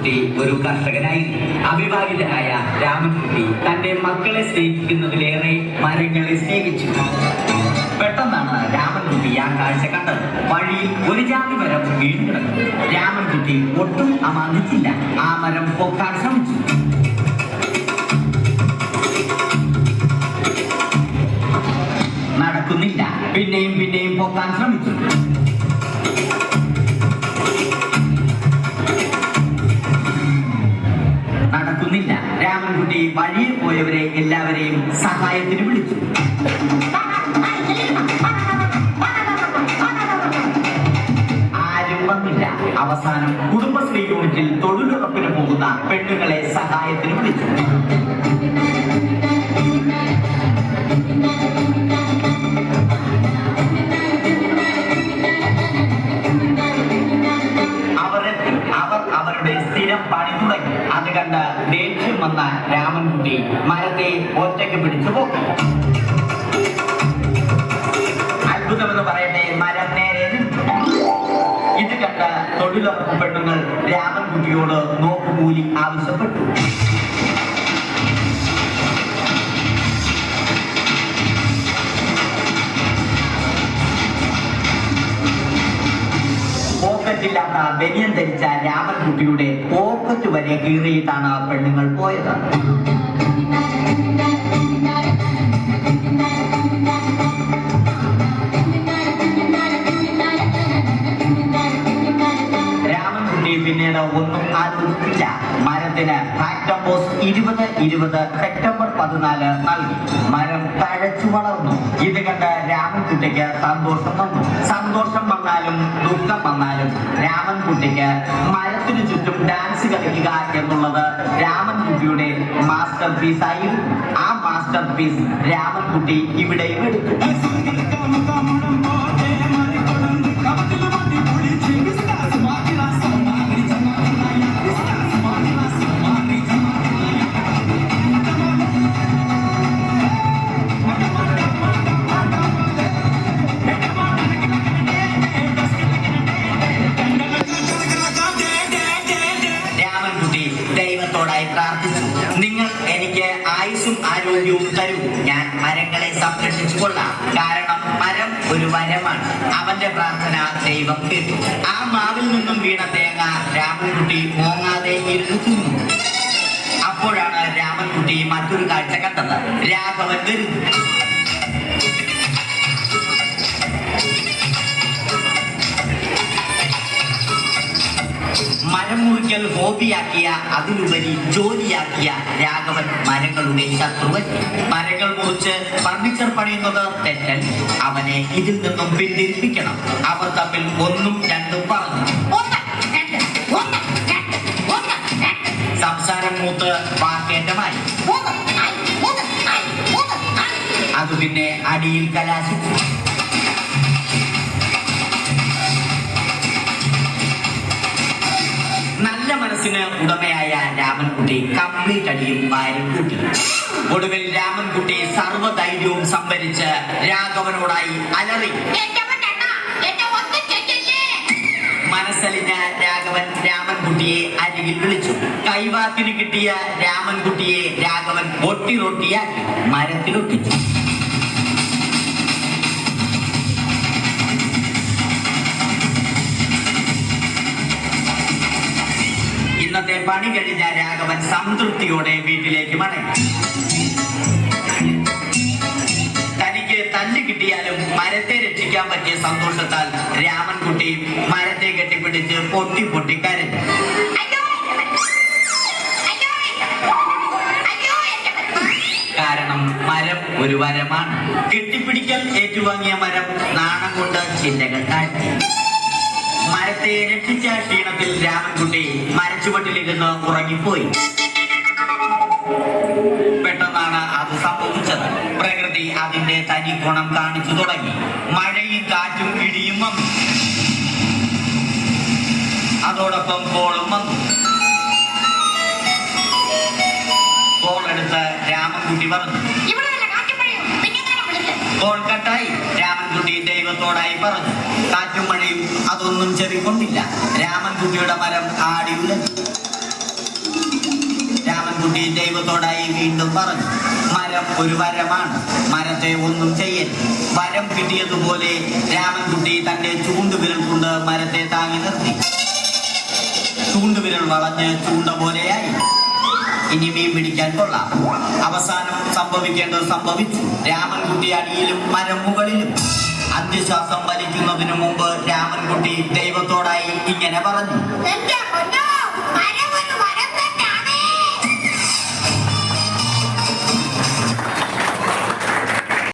രാമൻകുട്ടി ഒരു കർഷകനായിരുന്നു. അവിവാഹിതനായ രാമൻകുട്ടി തന്റെ മക്കളെ സ്നേഹിക്കുന്നതിലേറെ മരങ്ങളെ സ്നേഹിച്ചു. പെട്ടെന്നാണ് രാമൻകുട്ടി ആ കാഴ്ച കണ്ടത്. വഴിയിൽ ഒരു ജാതി മരം വീണുകിടന്നു. രാമൻകുട്ടി ഒട്ടും അമാന്തിച്ചില്ല. ആ മരം പൊക്കാൻ ശ്രമിച്ചു. നടക്കുന്നില്ല. പിന്നെയും പിന്നെയും പൊക്കാൻ ശ്രമിച്ചു. നടക്കുന്നില്ല. രാമൻകുട്ടി വഴിയിൽ പോയവരെ എല്ലാവരെയും സഹായത്തിന് വിളിച്ചു. ആരും വന്നില്ല. അവസാനം കുടുംബശ്രീ യൂണിറ്റിൽ തൊഴിലുറപ്പിന് പോകുന്ന പെണ്ണുങ്ങളെ സഹായത്തിന് വിളിച്ചു. അവർ അവരുടെ സ്ഥിരം പണി തുടങ്ങി. അത് കണ്ട് ദേഷ്യം വന്ന രാമൻകുട്ടി മരത്തെ ഒറ്റയ്ക്ക് പിടിച്ചു പോക്കി. അത്ഭുതമെന്ന് പറയട്ടെ, മരം നേരെ നിന്നു. ഇത് കണ്ട തൊഴിലുറപ്പ് പെണ്ണുങ്ങൾ രാമൻകുട്ടിയോട് നോക്കുകൂലി ആവശ്യപ്പെട്ടു. പോക്കറ്റില്ലാത്ത ബനിയൻ ധരിച്ച രാമൻകുട്ടിയുടെ പോക്കറ്റ് വരെ കീറിയിട്ടാണ് പെണ്ണുങ്ങൾ പോയത്. രാമൻകുട്ടി പിന്നീട് ഒന്നും ആലോചിച്ചില്ല. മരത്തിന് ഫാക്ടം പോസ്റ്റ് 2020 സെപ്റ്റംബർ 14 നൽകി. മരം തഴച്ചു വളർന്നു. ഇത് കണ്ട് രാമൻകുട്ടിക്ക് സന്തോഷം വന്നു. സന്തോഷം വന്നാലും ദുഃഖം വന്നാലും രാമൻകുട്ടിക്ക് മരത്തിനു ചുറ്റും ഡാൻസ് കളിക്കുക എന്നുള്ളത് രാമൻകുട്ടിയുടെ മാസ്റ്റർ പീസ് ആയിരുന്നു. ആ മാസ്റ്റർ പീസ് രാമൻകുട്ടി ഇവിടെയും എടുത്തു. പ്രാർത്ഥിച്ചു. നിങ്ങൾ എനിക്ക് ആയുസ്സും ആരോഗ്യവും തരൂ. ഞാൻ മരങ്ങളെ സംരക്ഷിച്ചു കൊള്ളാം. കാരണം മരം ഒരു വരമാണ്. അവന്റെ പ്രാർത്ഥന ദൈവം കേട്ടു. ആ മാവിൽ നിന്നും വീണ തേങ്ങ രാമൻകുട്ടി മോങ്ങാതെ ഇരുന്നു തിന്നു. അപ്പോഴാണ് രാമൻകുട്ടി മറ്റൊരു കാഴ്ച കണ്ടത്. രാഘവൻ വരുന്നു. മരം മുറിക്കൽ ഹോബിയാക്കിയ, അതിലുപരി ജോലിയാക്കിയ രാഘവൻ മരങ്ങളുടെ ശത്രുവൻ. മരങ്ങൾ മുറിച്ച് ഫർണിച്ചർ പണിയുന്നത് തെറ്റൽ. അവനെ ഇതിൽ നിന്നും പിന്തിരിപ്പിക്കണം. അവർ തമ്മിൽ ഒന്നും രണ്ടും പറഞ്ഞു. സംസാരം മൂത്ത് വാക്കേറ്റമായി. അത് പിന്നെ അടിയിൽ കലാശിച്ചു. നല്ല മനസ്സിന് ഉടമയായ രാമൻകുട്ടി കംപ്ലീറ്റ് അടിയും വാരി കൂട്ടി. ഒടുവിൽ രാമൻകുട്ടി സർവ്വധൈര്യവും സംഭരിച്ച് രാഘവനോടായി അലറി. മനസ്സലിഞ്ഞ രാഘവൻ രാമൻകുട്ടിയെ അരികിൽ വിളിച്ചു. കൈവാക്കിന് കിട്ടിയ രാമൻകുട്ടിയെ രാഘവൻ ഒട്ടി റൊട്ടിയാക്കി മരത്തിലൊട്ടിച്ചു. ഇന്നത്തെ പണി കഴിഞ്ഞ രാഘവൻ സംതൃപ്തിയോടെ വീട്ടിലേക്ക് മടങ്ങി. തനിക്ക് തല്ല് കിട്ടിയാലും മരത്തെ രക്ഷിക്കാൻ പറ്റിയ സന്തോഷത്താൽ രാമൻകുട്ടി മരത്തെ കെട്ടിപ്പിടിച്ച് പൊട്ടി പൊട്ടി കരഞ്ഞു. കാരണം മരം ഒരു വരമാണ്. കെട്ടിപ്പിടിക്കൽ ഏറ്റുവാങ്ങിയ മരം നാണം കൊണ്ട് ചിന്തകൾ താഴ്ത്തി. മരത്തെ രക്ഷിച്ച ക്ഷീണത്തിൽ രാമൻകുട്ടി മരച്ചുവട്ടിലിരുന്ന് ഉറങ്ങിപ്പോയി. പെട്ടെന്നാണ് അത് സംഭവിച്ചത്. പ്രകൃതി അതിന്റെ തനി ഗുണം കാണിച്ചു തുടങ്ങി. മഴയും കാറ്റും ഇടിയും വന്നു. അതോടൊപ്പം കോളും വന്നു. കോളെടുത്ത് രാമൻകുട്ടി പറഞ്ഞു. കോൾ കട്ടായി. രാമൻകുട്ടി ദൈവത്തോടായി പറഞ്ഞു. കാറ്റും മഴയും അതൊന്നും ചെവിക്കൊണ്ടില്ല. രാമൻകുട്ടിയുടെ മരം ആടി ഉലഞ്ഞു. രാമൻകുട്ടി ദൈവത്തോടായി വീണ്ടും പറഞ്ഞു, മരം ഒരു വരമാണ്, മരത്തെ ഒന്നും ചെയ്യൽ. വരം കിട്ടിയതുപോലെ രാമൻകുട്ടി തന്റെ ചൂണ്ടുവിരൽ കൊണ്ട് മരത്തെ താങ്ങി നിർത്തി. ചൂണ്ടുവിരൽ വളഞ്ഞ് ചൂണ്ട പോലെയായി. ഇനി മീൻ പിടിക്കാൻ കൊള്ളാം. അവസാനം സംഭവിക്കേണ്ടത് സംഭവിച്ചു. രാമൻകുട്ടി അടിയിലും മരം മുകളിലും. അന്ത്യശ്വാസം വലിക്കുന്നതിനു മുമ്പ് രാമൻകുട്ടി ദൈവത്തോടായി ഇങ്ങനെ പറഞ്ഞു, എന്റെ